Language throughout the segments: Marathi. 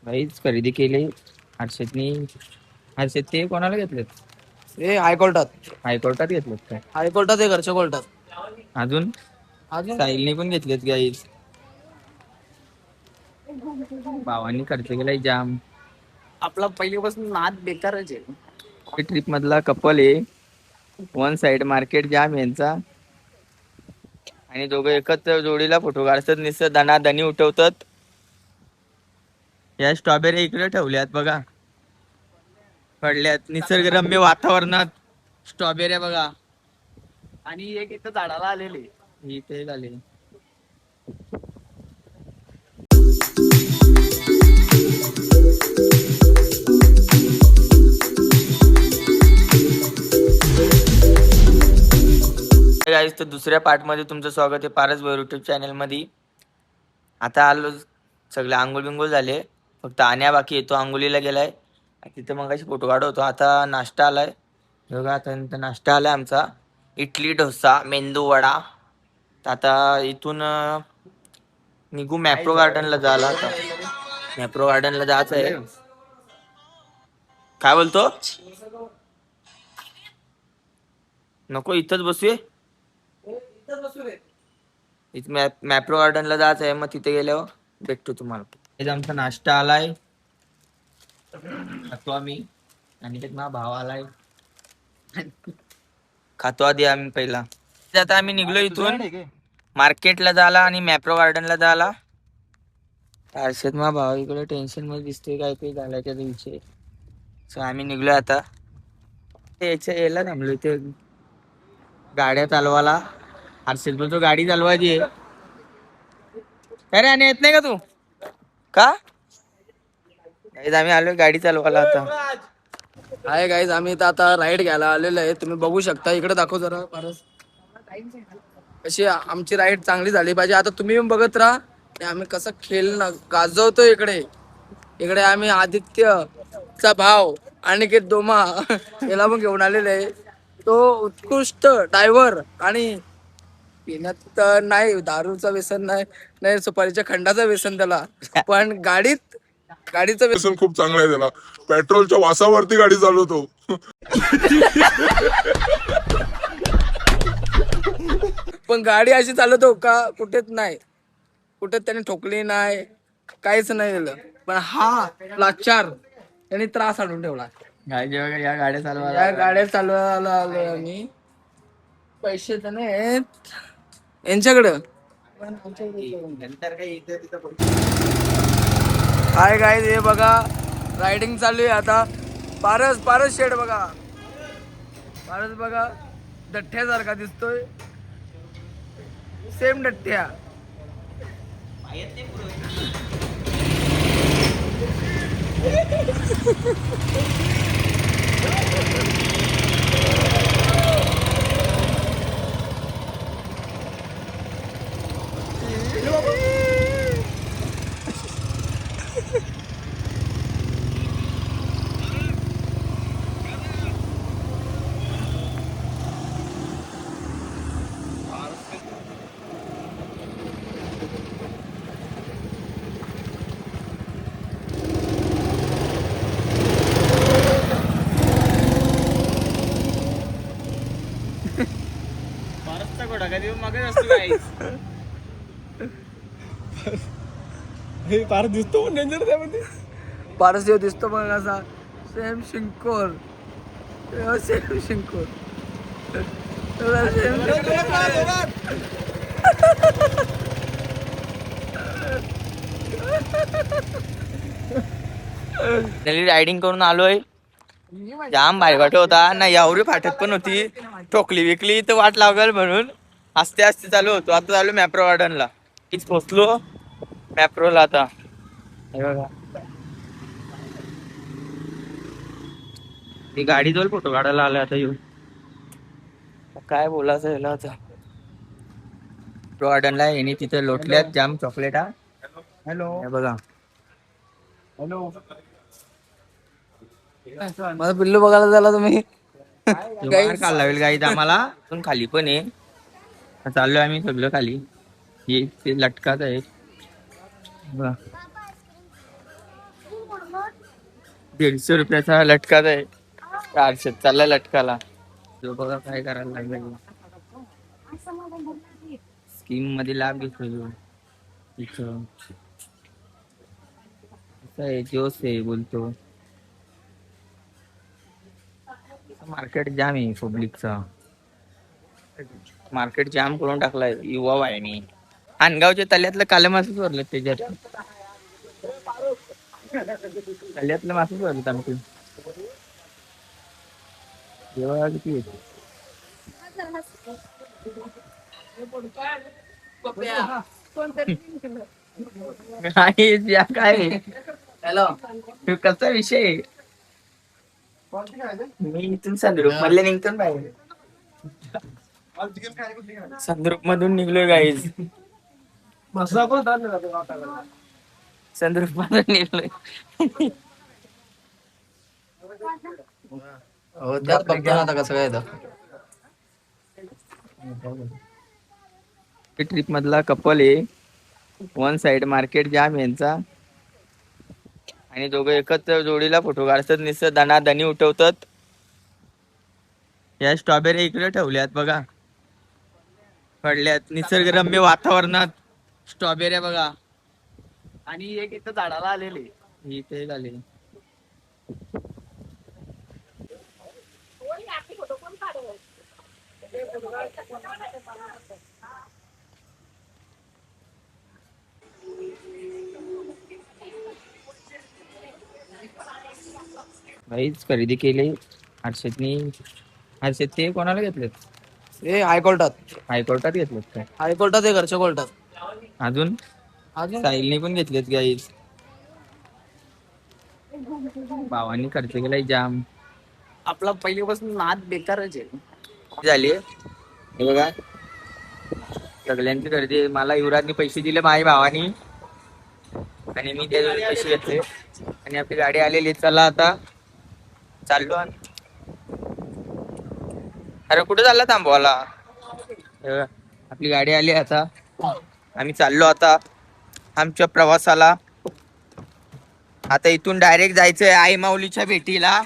काहीच खरेदी केली हर्षदनी. हर्षद ते कोणाला घेतलेत? हे हायकोर्टात हायकोर्टात घेतलेत काय? हायकोर्टात हे घरच्या कोर्टात. अजून अजून साहिलने पण घेतलेत गाईज. भावांनी खर्च केलाय जाम. आपला पहिल्यापासून नाद बेकारच आहे. ट्रिप मधला कपल आहे. वन साइड मार्केट जाम यांचा. आणि दोघं एकत्र जोडीला फोटो काढतात, निसत दणादणी उठवतात. या स्ट्रॉबेरी इकडे ठेवल्यात बघा, पडल्यात निसर्गरम्य वातावरणात. स्ट्रॉबेऱ्या बघा. आणि एक इथं झाडाला आलेले. इथे झाले. गाईज, तर दुसऱ्या पार्ट मध्ये तुमचं स्वागत आहे पारस भोयर युट्यूब चॅनल मध्ये. आता आलो, सगळे आंघोळ बिंगोळ झाले, फक्त आण्या बाकी येतो, आंघोळीला गेलाय. तिथं मग फोटो काढवतो. आता नाश्ता आलाय बघा. आता नाश्ता आलाय आमचा, इडली डोसा मेंदू वडा. तर आता इथून निघू मॅप्रो गार्डनला जायला. आता मॅप्रो गार्डनला जायचं आहे. काय बोलतो? नको, इथंच बसूये. मॅप्रो गार्डनला जायचं आहे, मग तिथे गेल्यावर भेटतो तुम्हाला. आमचा नाश्ता आलाय, खातो आम्ही. आणि त्यात माझा भाव आलाय, खातो आधी आम्ही पहिला. आता आम्ही निघलो इथून मार्केटला जायला आणि मॅप्रो गार्डनला जायला. हर्षद मा भाव इकडे टेन्शन मध्ये दिसतोय, काय काही घालायच्या दिवशी. सो आम्ही निघलोय आता. यायला थांबलो इथे गाड्या चालवायला. हर्षद बोलतो गाडी चालवायची आहे. अरे आणि येत नाही का तू? का आम्ही आलोय गाडी चालवायला आता. हाय गाईज, आम्ही इथं आता राईड घ्यायला आलेलो आहे. तुम्ही बघू शकता, इकडे दाखव जरा पारस. कशी आमची राईड चांगली झाली पाहिजे. आता तुम्ही पण बघत राहा की आम्ही कसं खेळ गाजवतो. इकडे इकडे आम्ही आदित्यचा भाव अनिकेत दोमा याला पण घेऊन आलेले आहे. तो उत्कृष्ट ड्रायव्हर. आणि पिण्यात तर नाही, दारूचं व्यसन नाही, नाही सुपारीच्या खंडाचं व्यसन त्याला, पण गाडीचं व्यसन खूप चांगलं आहे त्याला. पेट्रोलच्या वासावरती गाडी चालवतो. पण गाडी अशी चालवतो का कुठेच नाही, कुठे त्याने ठोकली नाही, काहीच नाही दिलं. पण हा लाचार त्यांनी त्रास आणून ठेवला. या गाड्या चालवायला, या गाड्या चालवायला आलोय आम्ही. पैसे तर नाहीत यांच्याकडं. हाय गाईज, हे बघा रायडिंग चालू आहे आता. पारस शेड बघा, पारस बघा डठ्ठ्यासारखा दिसतोय, सेम डठ्ठ्या. फार दिसतो पण डेंजर त्यामध्ये. पारस देव दिसतो मग असा सेम शिंकोर, सेम शिंकोर. रायडिंग करून आलोय. जाम भारी वाटत होता ना, एवढी फाटत पण होती, ठोकली विकली तर वाट लागल म्हणून आस्ते आस्ते चालू होतो. आता चालू मॅप्रो गार्डनला, तीच पोचलो मॅप्रोला. आता हे बघा, ती गाडी जवळ फोटो काढायला आलाय. आता येऊ काय बोलायचं ह्याला. आता गार्डनला येणे तिथे लोटल्यात जाम चॉकलेट. हॅलो, बघा माझा पिल्लू बघायला झाला तुम्ही. काल लावेल गाईत आम्हाला. पण खाली पण आहे, चाललोय आम्ही सगळं खाली. हे ते लटकाच आहे बघा. ₹150 लटकाच आहे. 400 चालला लटकाला. जो बघा काय करायला लागला. स्कीम मध्ये लाभ घेतो इथं. असं आहे जोश आहे बोलतो. मार्केट जाम आहे पब्लिकचा. मार्केट जाम करून टाकलाय युवा वाहिनी. अनगावच्या तल्यातलं काले मासच वरलं त्याच्यात. तल्यातलं मासच वरलं आमची. जेव्हा किती येते काय या काय हॅलो हे कसा विषय आहे? मी इथून संद्रूप मधले निघतो ना बाहेर. संद्रूप मधून निघलोय गाईज. संद्रूप मधून निघलोय. हो त्यात बघतो ना आता कसं काय येतं. ट्रिप मधला कपल आहे. वन साइड मार्केट जाम यांचा आणि दोघं एकत्र जोडीला फोटो काढतात. निसं दणादणी उठवतात. या स्ट्रॉबेरी इकडे ठेवल्यात बघा. पडल्यात निसर्गरम्य वातावरणात स्ट्रॉबेऱ्या बघा. आणि एक इथं झाडाला आलेले. इथे झाले. काहीच खरेदी केली हर्षदनी. हर्षद ते कोणाला घेतलेत? हे हायकोर्टात हायकोर्टात घेतलेत काय? हायकोर्टात हे घरच्या कोर्टात. अजून अजून साहिलने पण घेतलेत गाईज. भावानी खर्च केलाय जाम. आपला पहिल्यापासून नाद बेकारच आहे. झाली हे बघा सगळ्यांची गर्दी. मला युवराजने पैसे दिले माझ्या भावानी आणि मी त्याच्यावर पैसे घेतले आणि आपली गाडी आलेली. चला आता चाललो. अरे कुठे चालला थांबवाला? आपली गाडी आली आता. आम्ही चाललो आता आमच्या प्रवासाला. आता इथून डायरेक्ट जायचंय आई माऊलीच्या भेटीला.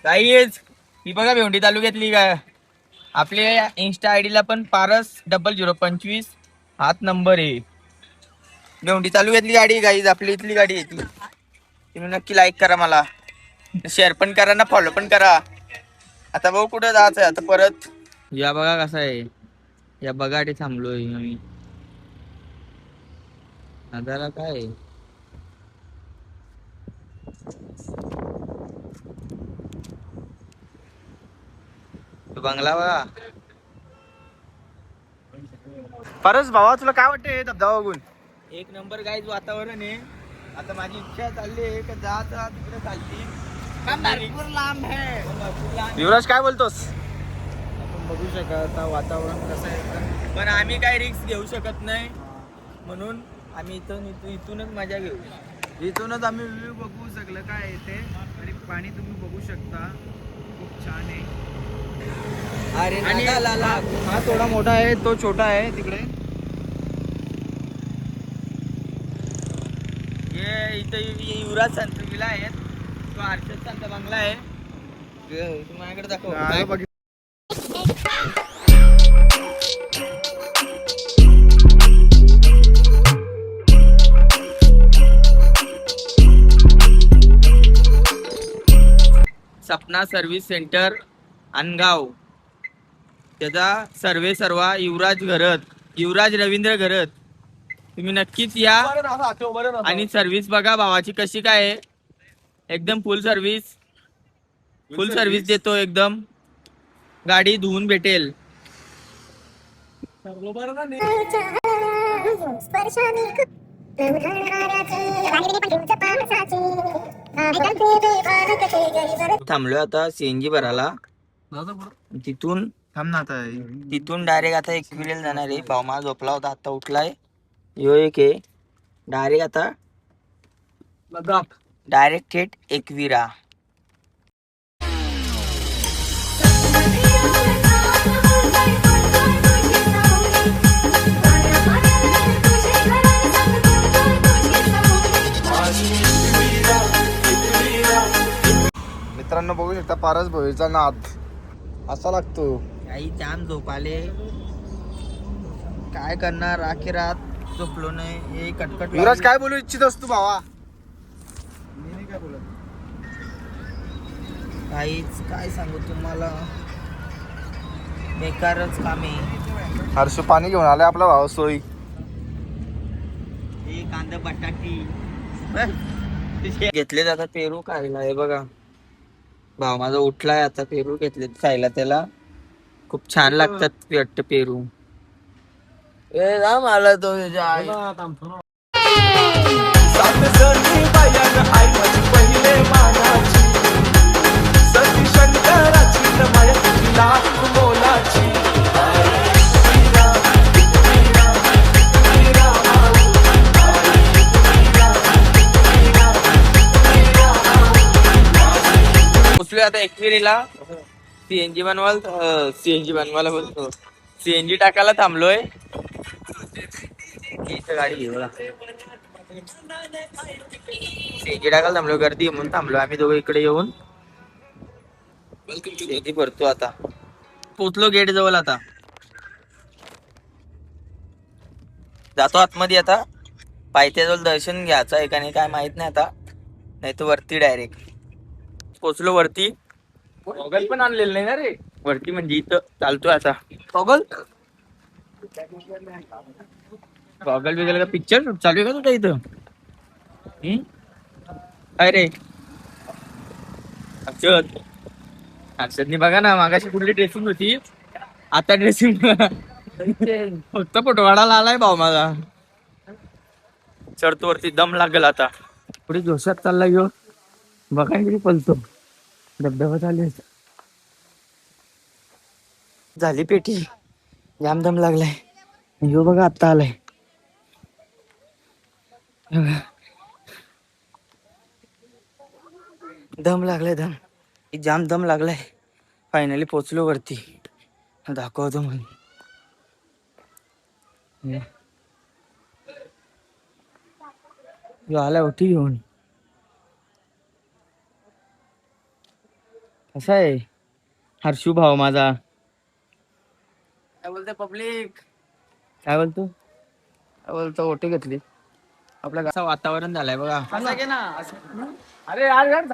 काहीच ही बघा भेंडी तालुक्यातली काय आपल्या इन्स्टा आयडीला पण पारस 0025 हात नंबर आहे. भेंडी तालुक्यातली गाडी गाईज आपली इथली गाडी आहे ती. तुम्ही नक्की लाईक करा, मला शेअर पण करा ना, फॉलो पण करा. आता भाऊ कुठं जायचंय आता परत. या बघा कसा आहे. या बघाटे थांबलोय आम्ही. दादाला काय तो बंगला बघा. परस भावा तुला काय वाटतंय धबधबा बघून? एक नंबर गाईज वातावरण आहे. आता माझी इच्छा चालली आहे की जात तिकडे चालली. भरपूर लांब आहे. युवराज काय बोलतोस? आपण बघू शकता वातावरण कसं आहे. पण आम्ही काय रिस्क घेऊ शकत नाही म्हणून आम्ही इथूनच मजा घेऊ. इथूनच आम्ही व्ह्यू बघू सगळं काय आहे ते. आणि पाणी तुम्ही बघू शकता खूप छान आहे. आणि हा थोडा मोठा आहे, तो छोटा आहे तिकडे. हे इथं युवराज संत विला आहेत. तो हर्षद संत बंगला आहे. माझ्याकडे दाखव. Sapna service centre Angaon. त्याचा सर्वा युवराज घरत, युवराज रवींद्र घरत. तुम्ही नक्कीच या आणि सर्व्हिस बघा भावाची कशी काय आहे. एकदम फुल सर्व्हिस देतो. एकदम गाडी धुवून भेटेल. थांबलोय आता सीएनजी भरायला. तिथून थांब ना आता. तिथून डायरेक्ट आता एकविरेला जाणार आहे. भाऊ माझा झोपला होता आता उठलाय. यो एक आहे डायरेक्ट आता डायरेक्ट थेट एकविरा. मित्रांनो बघू शकता पारस भोईचा नाद असा लागतो. काही जाम झोप आले, काय करणार, आखी रात झोपलो नाही. हे कटकट युवराज लागली. काय बोलू इच्छितस तू भावा? मी नाही काय बोलत. काहीच काय सांगू तुम्हाला, बेकारच काम आहे. हर्षू पाणी घेऊन आलाय आपला भाव सोयी. हे कांदा बटाटी घेतले जातात. पेरू खायला हे बघा, भाव माझा उठलाय आता. पेरू घेतले खायला त्याला, खूप छान लागतात वाटतं पेरू. ए राम आला तो त्याच्या आई. पोचलोय आता एकविरीला. सीएनजी बनवायला बोलतो, सीएनजी टाकायला थांबलोय. इथं गाडी घेऊ, सीएनजी टाकायला थांबलो, गर्दी आहे म्हणून थांबलो आम्ही दोघं इकडे येऊन. सीएनजी भरतो आता. पोचलो गेट जवळ, आता जातो आतमध्ये. आता पायथ्याजवळ दर्शन घ्यायचं आहे का नाही काय माहित नाही आता, नाही तर वरती डायरेक्ट. पोचलो वरती. गॉगल पण आणलेलं नाही ना रे. वरती म्हणजे इथं चालतोय आता. गॉगल गॉगल बिगल का पिक्चर चालू आहे का तुझ्या इथं? अरे अक्षदनी बघा ना, मागाशी कुठली ड्रेसिंग होती, आता ड्रेसिंग फक्त फोटो काढायला आलाय भाऊ माझा. चढतो वरती, दम लागेल आता. पुढे जोशात चालला घेऊ, बघा इकडे पलतो. धबधबा चालू आहे. झाली पेटी, जाम दम लागलाय. यो बघा आता आलाय. दम लागलाय, जाम दम लागलाय. फायनली पोचलो वरती, दाखवतो म्हणून. यो आलाय ओटी घेऊन. कसा आहे हर्षू भाऊ माझा? काय बोलते पब्लिक? काय बोलतो? काय बोलतो? ओटी घेतली आपल्या असं वातावरण झालंय बघा. असं घे ना. अरे यार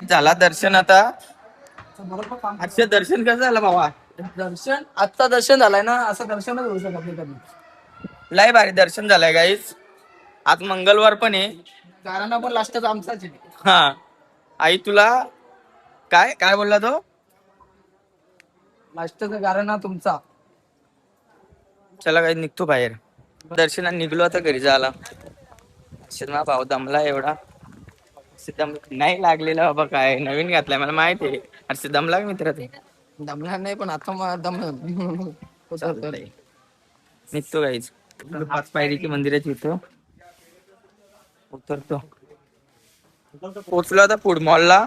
झाला दर्शन आता. अच्छा, दर्शन कसं झालं भावा? दर्शन आत्ता दर्शन झालाय ना, असं दर्शनच होऊ शकत नाही कधी. लय भारी दर्शन झालंय गाईस. आज मंगळवार पण आहे. कारण पण लास्टच आमचाच आहे. हा, आई तुला काय काय बोलला तो? लास्टचं कारण हा तुमचा. चला काही निघतो बाहेर. दर्शनात निघलो आता घरी जायला. शर्मा भाऊ दमला एवढा. दम नाही लागलेला बाबा, काय नवीन घातलाय मला माहिती आहे. अरे दमला मित्र ते. दमला नाही पण आता दम चालतंय. निघतो गाईच. 5 पायरीची मंदिराची इथं उतरतो. पोचलो आता फूड मॉलला.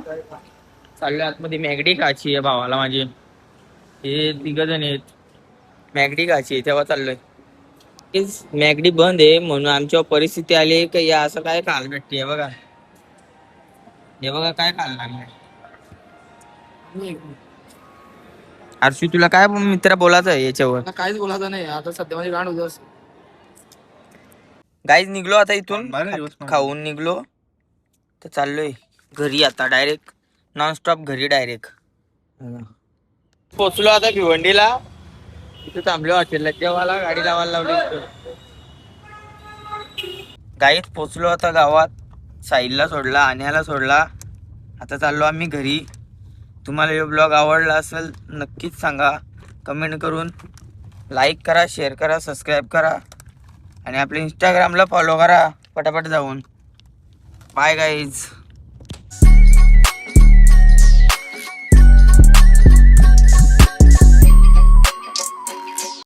चाललो आतमध्ये. मॅगडी खायची आहे भावाला माझी. हे 3 जण आहेत. मॅगडी खायची आहे, तेव्हा चाललोय. मॅगडी बंद आहे म्हणून आमच्यावर परिस्थिती आली की या असं काय खायला भेटते. बघा हे बघा काय खायला लागलंय. हर्षू तुला काय मित्र बोलायचं आहे याच्यावर? काहीच बोलायचं नाही आता सध्या माझी गाण उद्या. गाईज निघलो आता इथून, खाऊन निघलो तर चाललोय घरी आता. डायरेक्ट नॉनस्टॉप घरी डायरेक्ट. पोचलो आता भिवंडीला. इथे थांबलो हॉटेलला, तेव्हाला गाडी लावायला लावली. गाईत पोचलो आता गावात. साहिलला सोडला, आण्याला सोडला. आता चाललो आम्ही घरी. तुम्हाला हे ब्लॉग आवडला असेल नक्कीच सांगा कमेंट करून. लाईक करा, शेअर करा, सबस्क्राईब करा आणि आपल्या इंस्टाग्रामला फॉलो करा पटापट जाऊन. Bye guys.